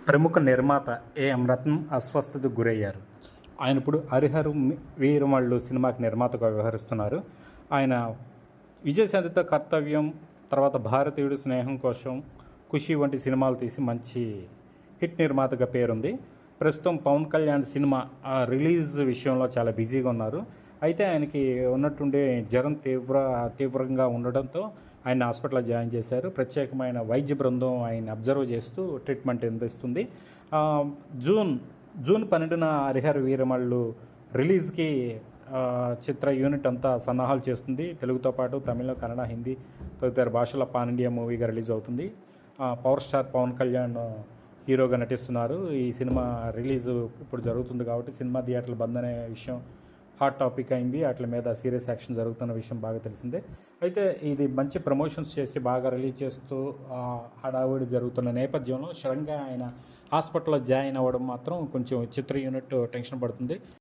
ప్రముఖ నిర్మాత ఏఎం రత్నం అస్వస్థతకు గురయ్యారు. ఆయన ఇప్పుడు హరిహర వీరమల్లు సినిమాకి నిర్మాతగా వ్యవహరిస్తున్నారు. ఆయన విజయశాంతితో కర్తవ్యం, తర్వాత భారతీయుడు, స్నేహం కోసం, ఖుషి వంటి సినిమాలు తీసి మంచి హిట్ నిర్మాతగా పేరుంది. ప్రస్తుతం పవన్ కళ్యాణ్ సినిమా రిలీజ్ విషయంలో చాలా బిజీగా ఉన్నారు. అయితే ఆయనకి ఉన్నట్టుండే జ్వరం తీవ్రంగా ఉండడంతో ఆయన హాస్పిటల్లో జాయిన్ చేశారు. ప్రత్యేకమైన వైద్య బృందం ఆయన అబ్జర్వ్ చేస్తూ ట్రీట్మెంట్ అందిస్తుంది. జూన్ 12న హరిహర వీరమల్లు రిలీజ్కి చిత్ర యూనిట్ అంతా సన్నాహాలు చేస్తుంది. తెలుగుతో పాటు తమిళ, కన్నడ, హిందీ తదితర భాషల పాన్ ఇండియా మూవీగా రిలీజ్ అవుతుంది. పవర్ స్టార్ పవన్ కళ్యాణ్ హీరోగా నటిస్తున్నారు. ఈ సినిమా రిలీజ్ ఇప్పుడు జరుగుతుంది కాబట్టి సినిమా థియేటర్లు బంద్ అనే విషయం హాట్ టాపిక్ అయింది. వాటి మీద సీరియస్ యాక్షన్ జరుగుతున్న విషయం బాగా తెలిసిందే. అయితే ఇది మంచి ప్రమోషన్స్ చేసి బాగా రిలీజ్ చేస్తూ హడావుడి జరుగుతున్న నేపథ్యంలో సడన్గా ఆయన హాస్పిటల్లో జాయిన్ అవ్వడం మాత్రం కొంచెం చిత్ర యూనిట్ టెన్షన్ పడుతుంది.